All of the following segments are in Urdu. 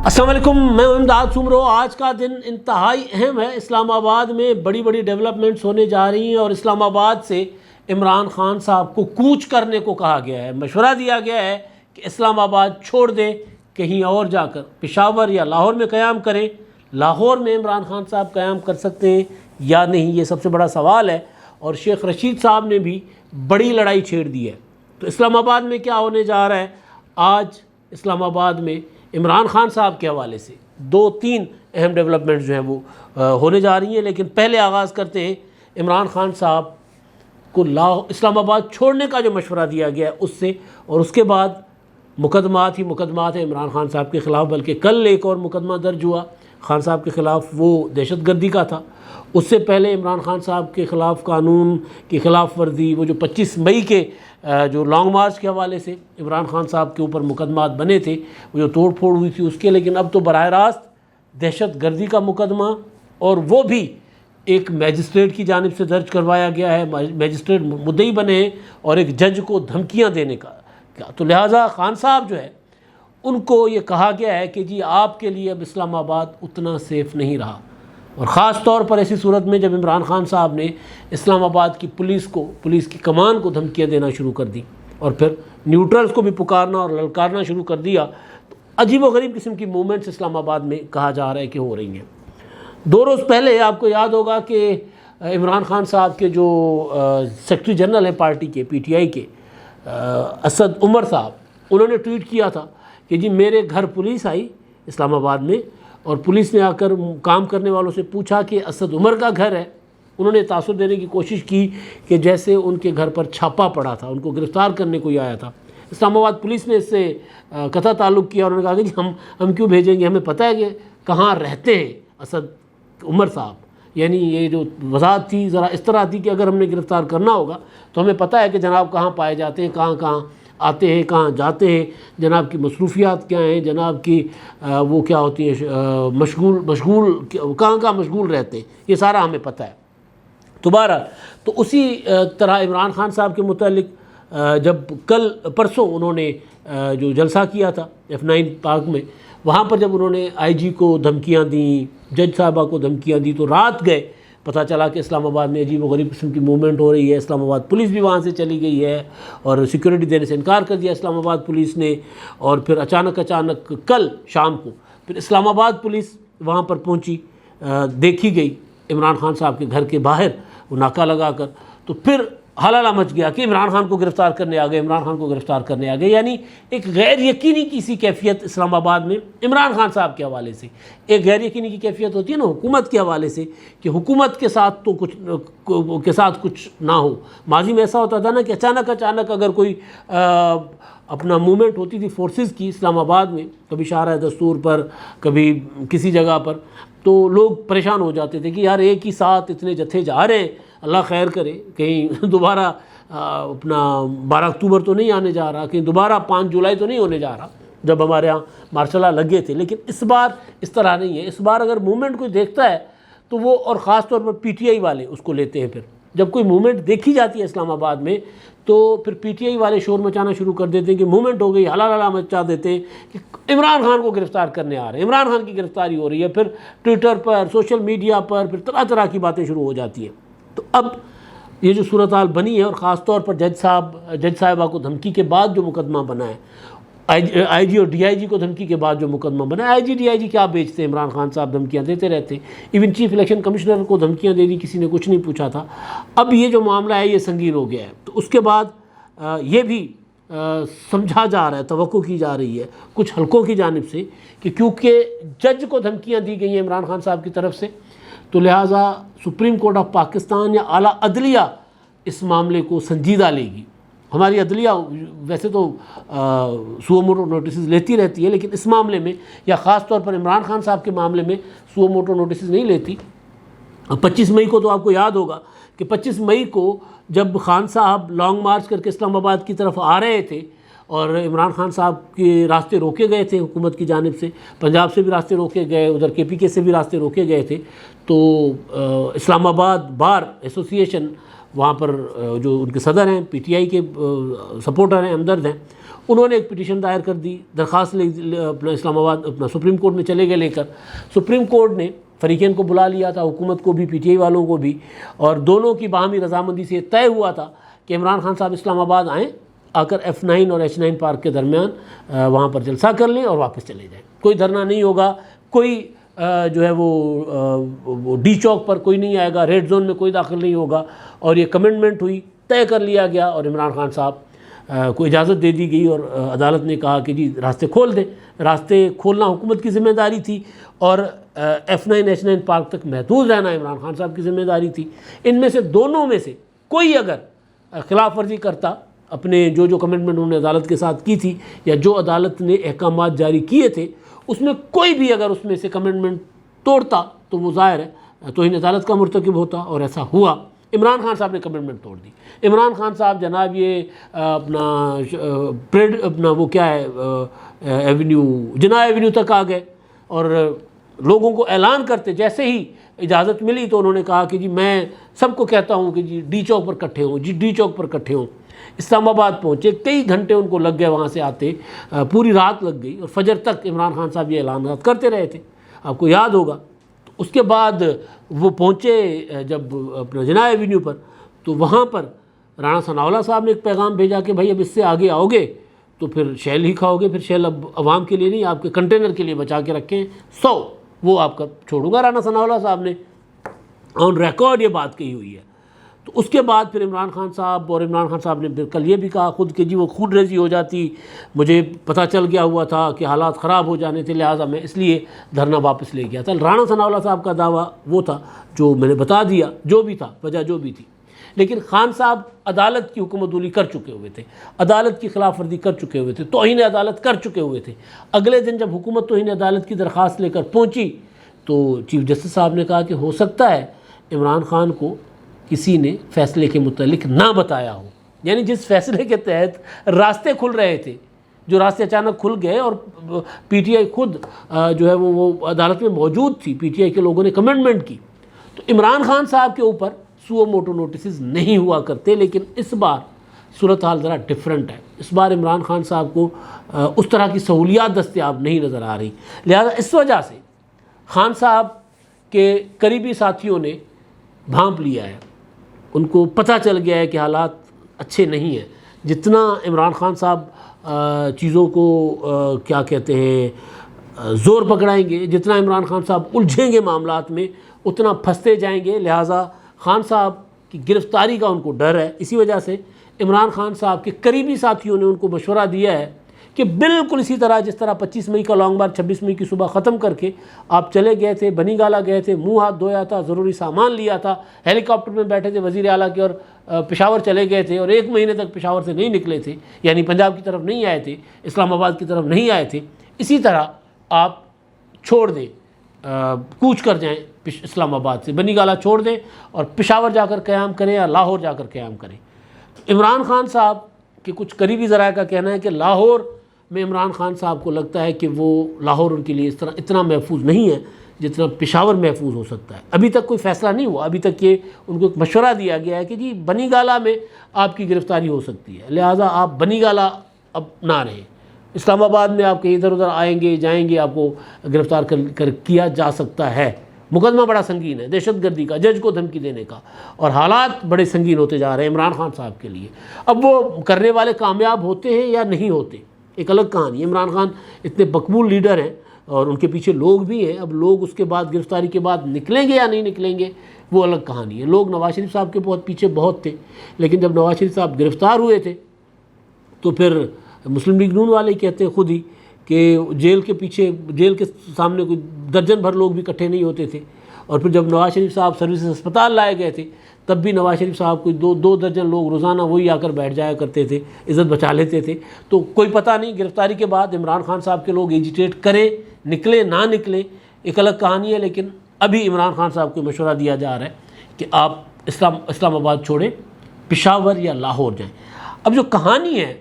السلام علیکم، میں امداد سمرو۔ آج کا دن انتہائی اہم ہے۔ اسلام آباد میں بڑی بڑی ڈیولپمنٹس ہونے جا رہی ہیں اور اسلام آباد سے عمران خان صاحب کو کوچ کرنے کو کہا گیا ہے۔ مشورہ دیا گیا ہے کہ اسلام آباد چھوڑ دیں، کہیں اور جا کر پشاور یا لاہور میں قیام کریں۔ لاہور میں عمران خان صاحب قیام کر سکتے ہیں یا نہیں، یہ سب سے بڑا سوال ہے۔ اور شیخ رشید صاحب نے بھی بڑی لڑائی چھیڑ دی ہے۔ تو اسلام آباد میں کیا ہونے جا رہا ہے؟ آج اسلام آباد میں عمران خان صاحب کے حوالے سے 2-3 اہم ڈیولپمنٹس جو ہیں وہ ہونے جا رہی ہیں، لیکن پہلے آغاز کرتے ہیں عمران خان صاحب کو اسلام آباد چھوڑنے کا جو مشورہ دیا گیا ہے اس سے، اور اس کے بعد مقدمات ہی مقدمات ہیں عمران خان صاحب کے خلاف۔ بلکہ کل ایک اور مقدمہ درج ہوا خان صاحب کے خلاف، وہ دہشت گردی کا تھا۔ اس سے پہلے عمران خان صاحب کے خلاف قانون کی خلاف ورزی، وہ جو 25 مئی کے جو لانگ مارچ کے حوالے سے عمران خان صاحب کے اوپر مقدمات بنے تھے، وہ جو توڑ پھوڑ ہوئی تھی اس کے، لیکن اب تو براہ راست دہشت گردی کا مقدمہ، اور وہ بھی ایک میجسٹریٹ کی جانب سے درج کروایا گیا ہے۔ میجسٹریٹ مدعی بنے ہیں اور ایک جج کو دھمکیاں دینے کا۔ تو لہٰذا خان صاحب جو ہے ان کو یہ کہا گیا ہے کہ جی آپ کے لیے اب اسلام آباد اتنا سیف نہیں رہا، اور خاص طور پر ایسی صورت میں جب عمران خان صاحب نے اسلام آباد کی پولیس کی کمان کو دھمکیاں دینا شروع کر دی، اور پھر نیوٹرلز کو بھی پکارنا اور للکارنا شروع کر دیا، تو عجیب و غریب قسم کی موومنٹس اسلام آباد میں کہا جا رہا ہے کہ ہو رہی ہیں۔ 2 روز پہلے آپ کو یاد ہوگا کہ عمران خان صاحب کے جو سیکرٹری جنرل ہیں پارٹی کے، پی ٹی آئی کے، اسد عمر صاحب، انہوں نے ٹویٹ کیا تھا کہ جی میرے گھر پولیس آئی اسلام آباد میں، اور پولیس نے آ کر کام کرنے والوں سے پوچھا کہ اسد عمر کا گھر ہے۔ انہوں نے تاثر دینے کی کوشش کی کہ جیسے ان کے گھر پر چھاپا پڑا تھا، ان کو گرفتار کرنے کو ہی آیا تھا۔ اسلام آباد پولیس نے اس سے قطع تعلق کیا، اور انہوں نے کہا کہ جی ہم کیوں بھیجیں گے، ہمیں پتہ ہے کہ کہاں رہتے ہیں اسد عمر صاحب۔ یعنی یہ جو وضاحت تھی ذرا اس طرح تھی کہ اگر ہم نے گرفتار کرنا ہوگا تو ہمیں پتہ ہے کہ جناب کہاں پائے جاتے ہیں، کہاں کہاں آتے ہیں، کہاں جاتے ہیں، جناب کی مصروفیات کیا ہیں، جناب کی وہ کیا ہوتی ہیں، مشغول کہاں مشغول رہتے ہیں، یہ سارا ہمیں پتہ ہے۔ دوبارہ تو اسی طرح عمران خان صاحب کے متعلق جب پرسوں انہوں نے جو جلسہ کیا تھا F9 پارک میں، وہاں پر جب انہوں نے آئی جی کو دھمکیاں دیں، جج صاحبہ کو دھمکیاں دی، تو رات گئے پتہ چلا کہ اسلام آباد میں عجیب و غریب قسم کی موومنٹ ہو رہی ہے۔ اسلام آباد پولیس بھی وہاں سے چلی گئی ہے اور سیکورٹی دینے سے انکار کر دیا اسلام آباد پولیس نے، اور پھر اچانک کل شام کو پھر اسلام آباد پولیس وہاں پر پہنچی، دیکھی گئی عمران خان صاحب کے گھر کے باہر وہ ناکہ لگا کر، تو پھر ہلالہ مچ گیا کہ عمران خان کو گرفتار کرنے آ گئے، عمران خان کو گرفتار کرنے آ گئے۔ یعنی ایک غیر یقینی کسی کیفیت اسلام آباد میں عمران خان صاحب کے حوالے سے، ایک غیر یقینی کی کیفیت ہوتی ہے نا حکومت کے حوالے سے، کہ حکومت کے ساتھ تو کچھ نہ ہو۔ ماضی میں ایسا ہوتا تھا نا کہ اچانک اگر کوئی اپنا موومنٹ ہوتی تھی فورسز کی اسلام آباد میں، کبھی شاہراہ دستور پر، کبھی کسی جگہ پر، تو لوگ پریشان ہو جاتے تھے کہ یار ایک ہی ساتھ اتنے جتھے جا رہے ہیں، اللہ خیر کرے، کہیں دوبارہ اپنا 12 اکتوبر تو نہیں آنے جا رہا، کہیں دوبارہ 5 جولائی تو نہیں ہونے جا رہا، جب ہمارے ہاں مارشل لا لگے تھے۔ لیکن اس بار اس طرح نہیں ہے۔ اس بار اگر موومنٹ کوئی دیکھتا ہے تو وہ، اور خاص طور پر پی ٹی آئی والے اس کو لیتے ہیں، پھر جب کوئی موومنٹ دیکھی جاتی ہے اسلام آباد میں تو پھر پی ٹی آئی والے شور مچانا شروع کر دیتے ہیں کہ موومنٹ ہو گئی، ہلا مچا دیتے ہیں کہ عمران خان کو گرفتار کرنے آ رہے ہیں، عمران خان کی گرفتاری ہو رہی ہے۔ پھر ٹویٹر پر، سوشل میڈیا پر پھر طرح کی باتیں شروع ہو جاتی ہیں۔ تو اب یہ جو صورتحال بنی ہے، اور خاص طور پر جج صاحبہ کو دھمکی کے بعد جو مقدمہ بنا ہے، آئی جی اور ڈی آئی جی کو دھمکی کے بعد جو مقدمہ بنا ہے، آئی جی ڈی آئی جی کیا بیچتے ہیں، عمران خان صاحب دھمکیاں دیتے رہتے ہیں، ایون چیف الیکشن کمشنر کو دھمکیاں دے دی، کسی نے کچھ نہیں پوچھا تھا۔ اب یہ جو معاملہ ہے یہ سنگین ہو گیا ہے، تو اس کے بعد یہ بھی سمجھا جا رہا ہے، توقع کی جا رہی ہے کچھ حلقوں کی جانب سے کہ کیونکہ جج کو دھمکیاں دی گئی ہیں عمران خان صاحب کی طرف سے، تو لہٰذا سپریم کورٹ آف پاکستان یا اعلیٰ عدلیہ اس معاملے کو سنجیدہ لے گی۔ ہماری عدلیہ ویسے تو سو موٹو نوٹسز لیتی رہتی ہے، لیکن اس معاملے میں، یا خاص طور پر عمران خان صاحب کے معاملے میں، سو موٹو نوٹسز نہیں لیتی۔ 25 مئی کو تو آپ کو یاد ہوگا کہ 25 مئی کو جب خان صاحب لانگ مارچ کر کے اسلام آباد کی طرف آ رہے تھے، اور عمران خان صاحب کے راستے روکے گئے تھے حکومت کی جانب سے، پنجاب سے بھی راستے روکے گئے، ادھر کے پی کے سے بھی راستے روکے گئے تھے، تو اسلام آباد بار ایسوسی ایشن وہاں پر جو ان کے صدر ہیں، پی ٹی آئی کے سپورٹر ہیں، ہمدرد ہیں، انہوں نے ایک پٹیشن دائر کر دی، درخواست اپنا اسلام آباد اپنا سپریم کورٹ میں چلے گئے لے کر. سپریم کورٹ نے فریقین کو بلا لیا تھا، حکومت کو بھی پی ٹی آئی والوں کو بھی، اور دونوں کی باہمی رضامندی سے طے ہوا تھا کہ عمران خان صاحب اسلام آباد آئیں، آ کر F9 اور H9 پارک کے درمیان وہاں پر جلسہ کر لیں اور واپس چلے جائیں. کوئی دھرنا نہیں ہوگا، کوئی جو ہے وہ ڈی چوک پر کوئی نہیں آئے گا، ریڈ زون میں کوئی داخل نہیں ہوگا. اور یہ کمٹمنٹ ہوئی، طے کر لیا گیا، اور عمران خان صاحب کو اجازت دے دی گئی، اور عدالت نے کہا کہ جی راستے کھول دیں. راستے کھولنا حکومت کی ذمہ داری تھی، اور F9 H9 پارک تک محدود رہنا عمران خان صاحب کی ذمہ داری تھی. ان میں سے دونوں میں سے کوئی اگر خلاف ورزی کرتا، اپنے جو کمٹمنٹ انہوں نے عدالت کے ساتھ کی تھی، یا جو عدالت نے احکامات جاری کیے تھے، اس میں کوئی بھی اگر اس میں سے کمٹمنٹ توڑتا تو وہ ظاہر ہے توہین عدالت کا مرتکب ہوتا، اور ایسا ہوا. عمران خان صاحب نے کمٹمنٹ توڑ دی. عمران خان صاحب جناب یہ اپنا وہ کیا ہے ایونیو، جناح ایونیو تک آ گئے، اور لوگوں کو اعلان کرتے جیسے ہی اجازت ملی تو انہوں نے کہا کہ جی میں سب کو کہتا ہوں کہ جی ڈی چوک پر اکٹھے ہوں، جی ڈی چوک پر اکٹھے ہوں. اسلام آباد پہنچے، کئی گھنٹے ان کو لگ گئے وہاں سے آتے، پوری رات لگ گئی، اور فجر تک عمران خان صاحب یہ اعلانات کرتے رہے تھے، آپ کو یاد ہوگا. تو اس کے بعد وہ پہنچے جب اپنا جناح ایونیو پر، تو وہاں پر رانا ثناءاللہ صاحب نے ایک پیغام بھیجا کہ بھائی اب اس سے آگے آؤ گے تو پھر شیل ہی کھاؤ گے، پھر شیل اب عوام کے لیے نہیں، آپ کے کنٹینر کے لیے بچا کے رکھیں، وہ آپ کا چھوڑوں گا. رانا ثناءاللہ صاحب نے آن ریکارڈ یہ بات کہی ہوئی ہے. تو اس کے بعد پھر عمران خان صاحب نے کل یہ بھی کہا خود کہ جی وہ خود ریزی ہو جاتی، مجھے پتہ چل گیا ہوا تھا کہ حالات خراب ہو جانے تھے، لہٰذا میں اس لیے دھرنا واپس لے گیا تھا. رانا ثناءاللہ صاحب کا دعویٰ وہ تھا جو میں نے بتا دیا، جو بھی تھا، وجہ جو بھی تھی. لیکن خان صاحب عدالت کی حکم عدولی کر چکے ہوئے تھے، عدالت کی خلاف ورزی کر چکے ہوئے تھے، توہین عدالت کر چکے ہوئے تھے. اگلے دن جب حکومت توہین عدالت کی درخواست لے کر پہنچی تو چیف جسٹس صاحب نے کہا کہ ہو سکتا ہے عمران خان کو کسی نے فیصلے کے متعلق نہ بتایا ہو. یعنی جس فیصلے کے تحت راستے کھل رہے تھے، جو راستے اچانک کھل گئے، اور پی ٹی آئی خود جو ہے وہ عدالت میں موجود تھی، پی ٹی آئی کے لوگوں نے کمنٹمنٹ کی، تو عمران خان صاحب کے اوپر سو موٹو نوٹسز نہیں ہوا کرتے. لیکن اس بار صورتحال ذرا ڈیفرنٹ ہے. اس بار عمران خان صاحب کو اس طرح کی سہولیات دستیاب نہیں نظر آ رہی. لہذا اس وجہ سے خان صاحب کے قریبی ساتھیوں نے بھانپ لیا ہے، ان کو پتہ چل گیا ہے کہ حالات اچھے نہیں ہیں. جتنا عمران خان صاحب چیزوں کو کیا کہتے ہیں زور پکڑائیں گے، جتنا عمران خان صاحب الجھیں گے معاملات میں، اتنا پھنستے جائیں گے. لہٰذا خان صاحب کی گرفتاری کا ان کو ڈر ہے. اسی وجہ سے عمران خان صاحب کے قریبی ساتھیوں نے ان کو مشورہ دیا ہے کہ بالکل اسی طرح جس طرح 25 مئی کا لانگ مارچ 26 مئی کی صبح ختم کر کے آپ چلے گئے تھے، بنی گالہ گئے تھے، منہ ہاتھ دھویا تھا، ضروری سامان لیا تھا، ہیلی کاپٹر میں بیٹھے تھے وزیر اعلیٰ کے، اور پشاور چلے گئے تھے، اور 1 مہینے تک پشاور سے نہیں نکلے تھے، یعنی پنجاب کی طرف نہیں آئے تھے، اسلام آباد کی طرف نہیں آئے تھے. اسی طرح آپ چھوڑ دیں، کوچ کر جائیں اسلام آباد سے، بنی گالہ چھوڑ دیں اور پشاور جا کر قیام کریں یا لاہور جا کر قیام کریں. عمران خان صاحب کے کچھ قریبی ذرائع کا کہنا ہے کہ لاہور میں عمران خان صاحب کو لگتا ہے کہ وہ لاہور ان کے لیے اس طرح اتنا محفوظ نہیں ہے جتنا پشاور محفوظ ہو سکتا ہے. ابھی تک کوئی فیصلہ نہیں ہوا، ابھی تک یہ ان کو ایک مشورہ دیا گیا ہے کہ جی بنی گالہ میں آپ کی گرفتاری ہو سکتی ہے، لہٰذا آپ بنی گالہ اب نہ رہیں. اسلام آباد میں آپ کہیں ادھر ادھر آئیں گے جائیں گے، آپ کو گرفتار کر کیا جا سکتا ہے. مقدمہ بڑا سنگین ہے، دہشت گردی کا، جج کو دھمکی دینے کا، اور حالات بڑے سنگین ہوتے جا رہے ہیں عمران خان صاحب کے لیے. اب وہ کرنے والے کامیاب ہوتے ہیں یا نہیں ہوتے، ایک الگ کہانی. عمران خان اتنے مقبول لیڈر ہیں اور ان کے پیچھے لوگ بھی ہیں. اب لوگ اس کے بعد گرفتاری کے بعد نکلیں گے یا نہیں نکلیں گے وہ الگ کہانی ہے. لوگ نواز شریف صاحب کے پیچھے بہت تھے، لیکن جب نواز شریف صاحب گرفتار ہوئے تھے تو پھر مسلم لیگ نون والے کہتے ہیں خود ہی کہ جیل کے سامنے کوئی درجن بھر لوگ بھی اکٹھے نہیں ہوتے تھے. اور پھر جب نواز شریف صاحب سروسز اسپتال لائے گئے تھے تب بھی نواز شریف صاحب کوئی دو درجن لوگ روزانہ وہی آ کر بیٹھ جایا کرتے تھے، عزت بچا لیتے تھے. تو کوئی پتہ نہیں گرفتاری کے بعد عمران خان صاحب کے لوگ ایجیٹیٹ کریں، نکلیں نہ نکلیں، ایک الگ کہانی ہے. لیکن ابھی عمران خان صاحب کو مشورہ دیا جا رہا ہے کہ آپ اسلام آباد چھوڑیں، پشاور یا لاہور جائیں. اب جو کہانی ہے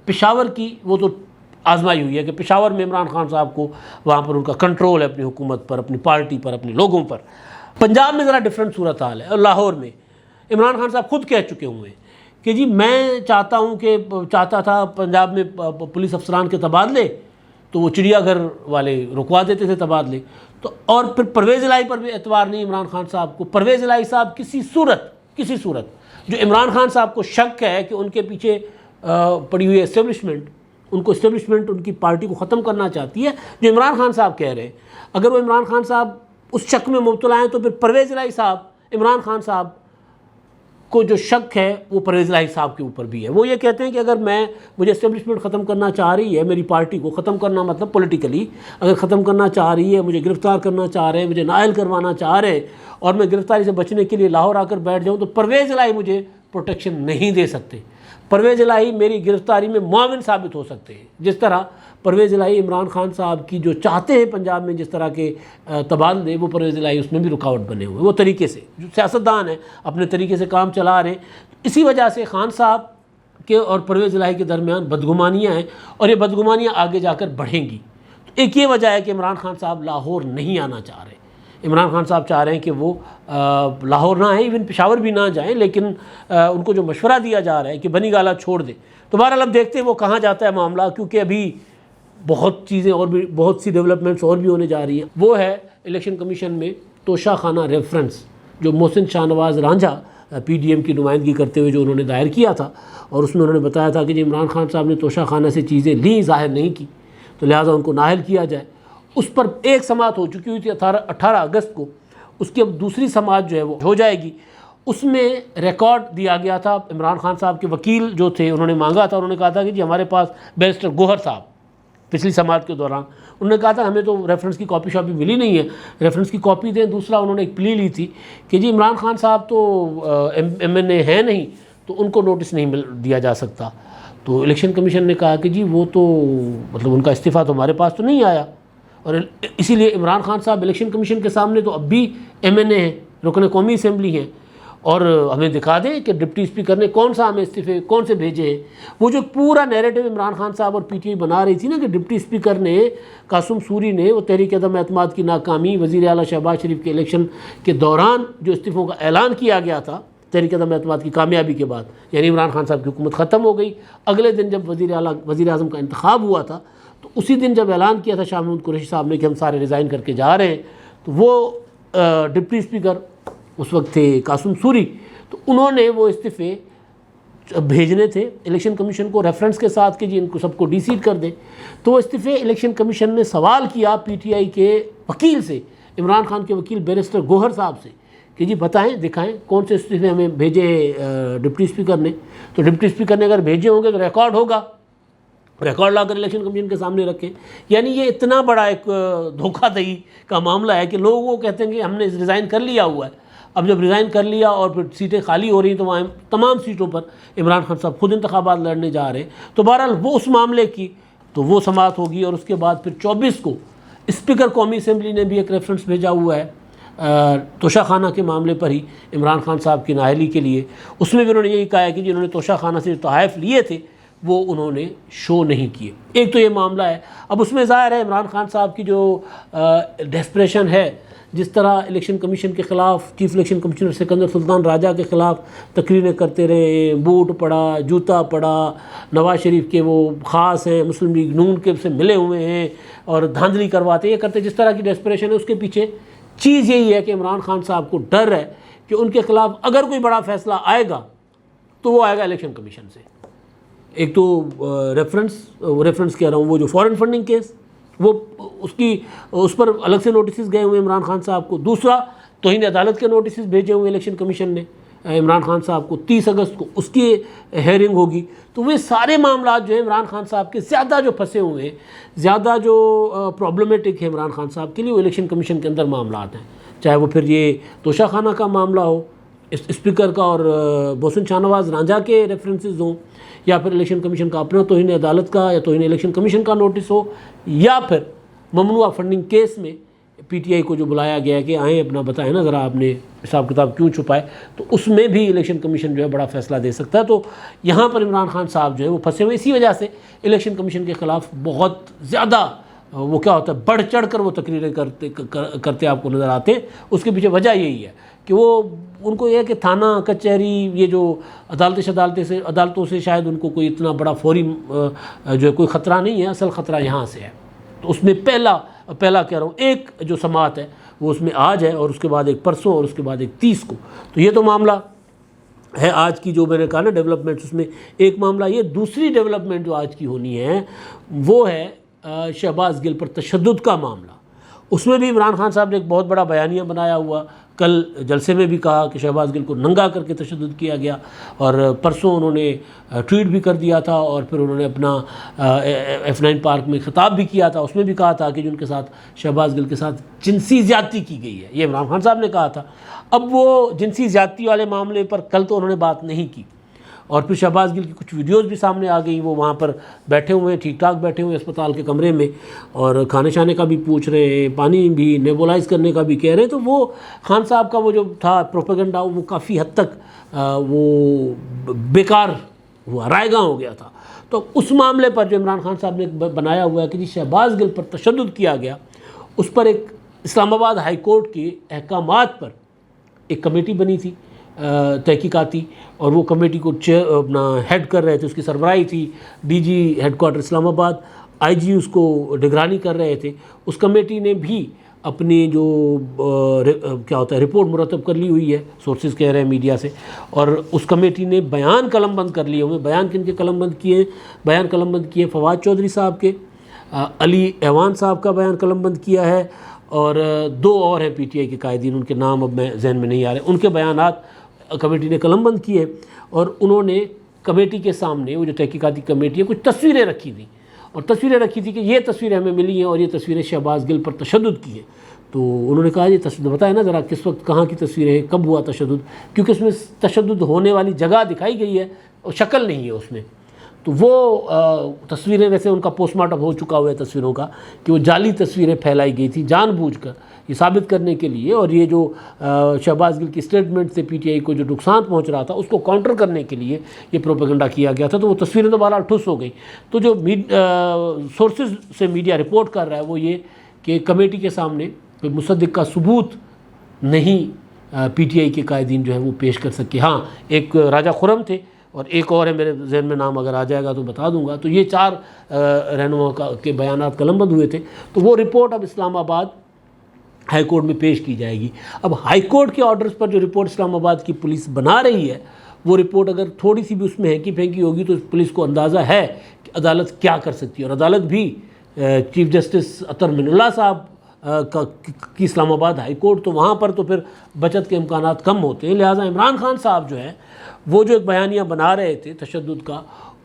پشاور کی وہ تو آزمائی ہوئی ہے کہ پشاور میں عمران خان صاحب کو وہاں پر ان کا کنٹرول ہے اپنی حکومت پر، اپنی پارٹی پر، اپنے لوگوں پر. پنجاب میں ذرا ڈفرینٹ صورتحال ہے، اور لاہور میں عمران خان صاحب خود کہہ چکے ہوئے ہیں کہ جی میں چاہتا تھا پنجاب میں پولیس افسران کے تبادلے، تو وہ چڑیا گھر والے رکوا دیتے تھے تبادلے. تو اور پھر پرویز الہی پر بھی اعتبار نہیں عمران خان صاحب کو. پرویز الہی صاحب کسی صورت جو عمران خان صاحب کو شک ہے کہ ان کے پیچھے پڑی ہوئی اسٹیبلشمنٹ ان کی پارٹی کو ختم کرنا چاہتی ہے، جو عمران خان صاحب کہہ رہے ہیں، اگر وہ عمران خان صاحب اس شک میں مبتلا ہیں تو پھر پرویز الہی صاحب عمران خان صاحب کو جو شک ہے وہ پرویز الہی صاحب کے اوپر بھی ہے. وہ یہ کہتے ہیں کہ اگر مجھے اسٹیبلشمنٹ ختم کرنا چاہ رہی ہے، میری پارٹی کو ختم کرنا مطلب پولیٹیکلی اگر ختم کرنا چاہ رہی ہے، مجھے گرفتار کرنا چاہ رہے ہیں، مجھے نائل کروانا چاہ رہے ہیں، اور میں گرفتاری سے بچنے کے لیے لاہور آ کر بیٹھ جاؤں تو پرویز الہی مجھے پروٹیکشن نہیں دے سکتے. پرویز الہی میری گرفتاری میں معاون ثابت ہو سکتے ہیں. جس طرح پرویز الہی عمران خان صاحب کی جو چاہتے ہیں پنجاب میں جس طرح کے تبادلے، وہ پرویز الہی اس میں بھی رکاوٹ بنے ہوئے. وہ طریقے سے جو سیاستدان ہیں اپنے طریقے سے کام چلا رہے ہیں. اسی وجہ سے خان صاحب کے اور پرویز الہی کے درمیان بدگمانیاں ہیں، اور یہ بدگمانیاں آگے جا کر بڑھیں گی. تو ایک یہ وجہ ہے کہ عمران خان صاحب لاہور نہیں آنا چاہ رہے. عمران خان صاحب چاہ رہے ہیں کہ وہ لاہور نہ آئیں، ایون پشاور بھی نہ جائیں، لیکن ان کو جو مشورہ دیا جا رہا ہے کہ بنی گالہ چھوڑ دیں. تو بہرحال اب دیکھتے ہیں وہ کہاں جاتا ہے معاملہ، کیونکہ ابھی بہت چیزیں اور بھی بہت سی ڈیولپمنٹس اور بھی ہونے جا رہی ہیں. وہ ہے الیکشن کمیشن میں توشہ خانہ ریفرنس جو محسن Shah Nawaz Ranjha P D M کی نمائندگی کرتے ہوئے جو انہوں نے دائر کیا تھا، اور اس میں انہوں نے بتایا تھا کہ عمران خان صاحب نے توشہ خانہ سے چیزیں لیں، ظاہر نہیں کی، تو لہٰذا ان کو نااہل کیا جائے. اس پر ایک سماعت ہو چکی ہوئی تھی 18 اگست کو. اس کی اب دوسری سماعت جو ہے وہ ہو جائے گی. اس میں ریکارڈ دیا گیا تھا. عمران خان صاحب کے وکیل جو تھے انہوں نے مانگا تھا، انہوں نے کہا تھا کہ جی ہمارے پاس بیرسٹر گوہر صاحب پچھلی سماعت کے دوران انہوں نے کہا تھا ہمیں تو ریفرنس کی کاپی شاپی ملی نہیں ہے، ریفرنس کی کاپی دیں. دوسرا انہوں نے ایک پلی لی تھی کہ جی عمران خان صاحب تو ایم این اے ہیں نہیں، تو ان کو نوٹس نہیں دیا جا سکتا. تو الیکشن کمیشن نے کہا کہ جی وہ تو مطلب ان کا استعفیٰ تو ہمارے پاس تو نہیں آیا، اور اسی لیے عمران خان صاحب الیکشن کمیشن کے سامنے تو اب بھی ایم این اے ہیں، رکن قومی اسمبلی ہیں، اور ہمیں دکھا دیں کہ ڈپٹی اسپیکر نے کون سا ہمیں استعفے کون سے بھیجے ہیں. وہ جو پورا نیریٹو عمران خان صاحب اور پی ٹی آئی بنا رہی تھی نا کہ ڈپٹی اسپیکر نے قاسم سوری نے وہ تحریک عدم اعتماد کی ناکامی، وزیر اعلیٰ شہباز شریف کے الیکشن کے دوران جو استعفوں کا اعلان کیا گیا تھا تحریک عدم اعتماد کی کامیابی کے بعد، یعنی عمران خان صاحب کی حکومت ختم ہو گئی. اگلے دن جب وزیر اعظم کا انتخاب ہوا تھا تو اسی دن جب اعلان کیا تھا شاہ محمود قریشی صاحب نے کہ ہم سارے ریزائن کر کے جا رہے ہیں، تو وہ ڈپٹی اسپیکر اس وقت تھے قاسم سوری، تو انہوں نے وہ استعفے بھیجنے تھے الیکشن کمیشن کو ریفرنس کے ساتھ کہ جی ان کو سب کو ڈی سیٹ کر دیں. تو وہ استعفے الیکشن کمیشن نے سوال کیا پی ٹی آئی کے وکیل سے، عمران خان کے وکیل بیرسٹر گوہر صاحب سے کہ جی بتائیں دکھائیں کون سے استعفے ہمیں بھیجے ڈپٹی اسپیکر نے. تو ڈپٹی اسپیکر نے اگر بھیجے ہوں گے تو ریکارڈ ہوگا، ریکارڈ لا کر الیکشن کمیشن کے سامنے رکھیں. یعنی یہ اتنا بڑا ایک دھوکہ دہی کا معاملہ ہے کہ لوگ وہ کہتے ہیں کہ ہم نے ریزائن کر لیا ہوا ہے. اب جب ریزائن کر لیا اور پھر سیٹیں خالی ہو رہی ہیں تو وہاں تمام سیٹوں پر عمران خان صاحب خود انتخابات لڑنے جا رہے ہیں. تو بہرحال وہ اس معاملے کی تو وہ سماعت ہوگی، اور اس کے بعد پھر 24 کو اسپیکر قومی اسمبلی نے بھی ایک ریفرنس بھیجا ہوا ہے توشہ خانہ کے معاملے پر ہی عمران خان صاحب کی نااہلی کے لیے. اس میں بھی انہوں نے یہی کہا ہے کہ جنہوں نے توشہ خانہ سے جو تحائف لیے تھے وہ انہوں نے شو نہیں کیے. ایک تو یہ معاملہ ہے. اب اس میں ظاہر ہے عمران خان صاحب کی جو ڈیسپریشن ہے، جس طرح الیکشن کمیشن کے خلاف چیف الیکشن کمشنر سکندر سلطان راجہ کے خلاف تقریریں کرتے رہے، بوٹ پڑا، جوتا پڑا، نواز شریف کے وہ خاص ہیں مسلم لیگ نون کے سے ملے ہوئے ہیں اور دھاندلی کرواتے یہ کرتے، جس طرح کی ڈیسپریشن ہے اس کے پیچھے چیز یہی ہے کہ عمران خان صاحب کو ڈر ہے کہ ان کے خلاف اگر کوئی بڑا فیصلہ آئے گا تو وہ آئے گا الیکشن کمیشن سے. ایک تو ریفرنس کہہ رہا ہوں وہ جو فارن فنڈنگ کیس، وہ اس پر الگ سے نوٹسز گئے ہوئے عمران خان صاحب کو. دوسرا توہین عدالت کے نوٹسز بھیجے ہوئے الیکشن کمیشن نے عمران خان صاحب کو. 30 اگست کو اس کی ہیئرنگ ہوگی. تو وہ سارے معاملات جو ہیں عمران خان صاحب کے زیادہ جو پھنسے ہوئے ہیں، زیادہ جو پرابلمٹک ہے عمران خان صاحب کے لیے، وہ الیکشن کمیشن کے اندر معاملات ہیں. چاہے وہ پھر یہ توشہ خانہ کا معاملہ ہو، اسپیکر کا اور محسن شاہ نواز رانجھا کے ریفرنسز ہوں، یا پھر الیکشن کمیشن کا اپنا توہین عدالت کا یا توہین الیکشن کمیشن کا نوٹس ہو، یا پھر ممنوعہ فنڈنگ کیس میں پی ٹی آئی کو جو بلایا گیا کہ آئیں اپنا بتائیں نا ذرا آپ نے حساب کتاب کیوں چھپائے، تو اس میں بھی الیکشن کمیشن جو ہے بڑا فیصلہ دے سکتا ہے. تو یہاں پر عمران خان صاحب جو ہے وہ پھنسے ہوئے، اسی وجہ سے الیکشن کمیشن کے خلاف بہت زیادہ وہ کیا ہوتا ہے بڑھ چڑھ کر وہ تقریریں کرتے آپ کو نظر آتے ہیں. اس کے پیچھے وجہ یہی ہے کہ وہ ان کو یہ ہے کہ تھانہ کچہری یہ جو عدالتوں سے شاید ان کو کوئی اتنا بڑا فوری جو ہے کوئی خطرہ نہیں ہے. اصل خطرہ یہاں سے ہے. تو اس میں پہلا کہہ رہا ہوں ایک جو سماعت ہے وہ اس میں آج ہے، اور اس کے بعد ایک پرسوں، اور اس کے بعد ایک 30 کو. تو یہ تو معاملہ ہے آج کی جو میں نے کہا نا ڈیولپمنٹس. اس میں ایک معاملہ یہ. دوسری ڈیولپمنٹ جو آج کی ہونی ہے وہ ہے شہباز گل پر تشدد کا معاملہ. اس میں بھی عمران خان صاحب نے ایک بہت بڑا بیانیہ بنایا ہوا. کل جلسے میں بھی کہا کہ شہباز گل کو ننگا کر کے تشدد کیا گیا، اور پرسوں انہوں نے ٹویٹ بھی کر دیا تھا، اور پھر انہوں نے اپنا F9 پارک میں خطاب بھی کیا تھا. اس میں بھی کہا تھا کہ جن کے ساتھ شہباز گل کے ساتھ جنسی زیادتی کی گئی ہے، یہ عمران خان صاحب نے کہا تھا. اب وہ جنسی زیادتی والے معاملے پر کل تو انہوں نے بات نہیں کی، اور پھر شہباز گل کی کچھ ویڈیوز بھی سامنے آ گئیں. وہ وہاں پر بیٹھے ہوئے ہیں، ٹھیک ٹھاک بیٹھے ہوئے اسپتال کے کمرے میں، اور کھانے شانے کا بھی پوچھ رہے ہیں، پانی بھی نیبولائز کرنے کا بھی کہہ رہے ہیں. تو وہ خان صاحب کا وہ جو تھا پروپیگنڈا وہ کافی حد تک وہ بیکار ہوا، رائے گاں ہو گیا تھا. تو اس معاملے پر جو عمران خان صاحب نے بنایا ہوا ہے کہ جی شہباز گل پر تشدد کیا گیا، اس پر ایک اسلام آباد ہائی کورٹ کے احکامات پر ایک کمیٹی بنی تھی تحقیقاتی، اور وہ کمیٹی کو اپنا ہیڈ کر رہے تھے، اس کی سربراہی تھی ڈی جی ہیڈ کوارٹر اسلام آباد، آئی جی اس کو نگرانی کر رہے تھے. اس کمیٹی نے بھی اپنی جو کیا ہوتا ہے رپورٹ مرتب کر لی ہوئی ہے، سورسز کہہ رہے ہیں میڈیا سے. اور اس کمیٹی نے بیان قلم بند کر لیے ہوئے. بیان کن کے قلم بند کیے ہیں؟ بیان قلم بند کیے فواد چودھری صاحب کے، علی ایوان صاحب کا بیان قلم بند کیا ہے، اور 2 اور ہیں پی ٹی آئی کے قائدین، ان کے نام اب میں ذہن میں نہیں آ رہے. ان کے بیانات کمیٹی نے قلم بند کیے، اور انہوں نے کمیٹی کے سامنے وہ جو تحقیقاتی کمیٹی ہے کچھ تصویریں رکھی تھیں، اور تصویریں رکھی تھی کہ یہ تصویریں ہمیں ملی ہیں اور یہ تصویریں شہباز گل پر تشدد کی ہیں. تو انہوں نے کہا یہ تشدد بتائیں نا ذرا کس وقت کہاں کی تصویریں ہیں، کب ہوا تشدد، کیونکہ اس میں تشدد ہونے والی جگہ دکھائی گئی ہے اور شکل نہیں ہے اس میں. تو وہ تصویریں ویسے ان کا پوسٹ مارٹم ہو چکا ہوا ہے تصویروں کا کہ وہ جعلی تصویریں پھیلائی گئی تھی جان بوجھ کر یہ ثابت کرنے کے لیے، اور یہ جو شہباز گل کی اسٹیٹمنٹ سے پی ٹی آئی کو جو نقصان پہنچ رہا تھا اس کو کاؤنٹر کرنے کے لیے یہ پروپیگنڈا کیا گیا تھا. تو وہ تصویریں تو بہرحال ٹھس ہو گئی. تو جو سورسز سے میڈیا رپورٹ کر رہا ہے وہ یہ کہ کمیٹی کے سامنے کوئی مصدق کا ثبوت نہیں پی ٹی آئی کے قائدین جو ہے وہ پیش کر سکے. ہاں ایک راجہ خرم تھے، اور ایک اور ہے میرے ذہن میں نام اگر آ جائے گا تو بتا دوں گا. تو یہ 4 رہنما کے بیانات قلم بند ہوئے تھے. تو وہ رپورٹ اب اسلام آباد ہائی کورٹ میں پیش کی جائے گی. اب ہائی کورٹ کے آرڈرز پر جو رپورٹ اسلام آباد کی پولیس بنا رہی ہے وہ رپورٹ اگر تھوڑی سی بھی اس میں ہینکی پھینکی ہوگی تو پولیس کو اندازہ ہے کہ عدالت کیا کر سکتی ہے. اور عدالت بھی چیف جسٹس اطہر من اللہ صاحب کی اسلام آباد ہائی کورٹ، تو وہاں پر تو پھر بچت کے امکانات کم ہوتے ہیں. لہٰذا عمران خان صاحب جو ہے وہ جو ایک بیانیہ بنا رہے تھے تشدد کا،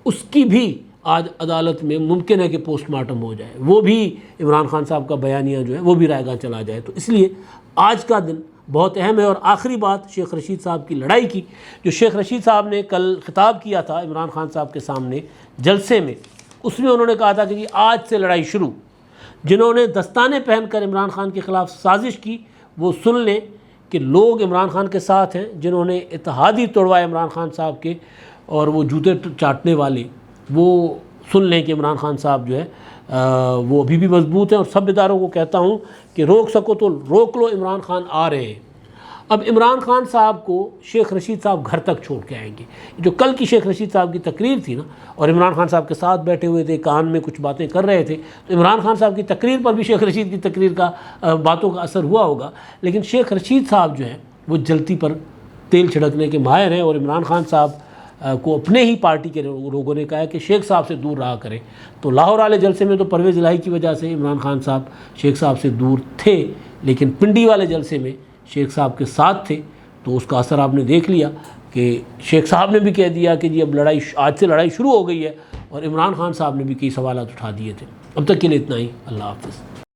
اس کی بھی آج عدالت میں ممکن ہے کہ پوسٹ مارٹم ہو جائے، وہ بھی عمران خان صاحب کا بیانیہ جو ہے وہ بھی رائے گاہ چلا جائے. تو اس لیے آج کا دن بہت اہم ہے. اور آخری بات شیخ رشید صاحب کی لڑائی کی، جو شیخ رشید صاحب نے کل خطاب کیا تھا عمران خان صاحب کے سامنے جلسے میں، اس میں انہوں نے کہا تھا کہ جی آج سے لڑائی شروع. جنہوں نے دستانے پہن کر عمران خان کے خلاف سازش کی وہ سن لیں کہ لوگ عمران خان کے ساتھ ہیں. جنہوں نے اتحادی توڑوائے عمران خان صاحب کے اور وہ جوتے چاٹنے والے، وہ سن لیں کہ عمران خان صاحب جو ہے وہ ابھی بھی مضبوط ہیں. اور سب اداروں کو کہتا ہوں کہ روک سکو تو روک لو، عمران خان آ رہے ہیں. اب عمران خان صاحب کو شیخ رشید صاحب گھر تک چھوڑ کے آئیں گے. جو کل کی شیخ رشید صاحب کی تقریر تھی نا، اور عمران خان صاحب کے ساتھ بیٹھے ہوئے تھے، کان میں کچھ باتیں کر رہے تھے، تو عمران خان صاحب کی تقریر پر بھی شیخ رشید کی تقریر کا باتوں کا اثر ہوا ہوگا. لیکن شیخ رشید صاحب جو ہیں وہ جلتی پر تیل چھڑکنے کے ماہر ہیں، اور عمران خان صاحب کو اپنے ہی پارٹی کے لوگوں نے کہا ہے کہ شیخ صاحب سے دور رہا کریں. تو لاہور والے جلسے میں تو پرویز الہی کی وجہ سے عمران خان صاحب شیخ صاحب سے دور تھے، لیکن پنڈی والے جلسے میں شیخ صاحب کے ساتھ تھے. تو اس کا اثر آپ نے دیکھ لیا کہ شیخ صاحب نے بھی کہہ دیا کہ جی اب لڑائی آج سے لڑائی شروع ہو گئی ہے، اور عمران خان صاحب نے بھی کئی سوالات اٹھا دیے تھے. اب تک کے لیے اتنا ہی. اللہ حافظ.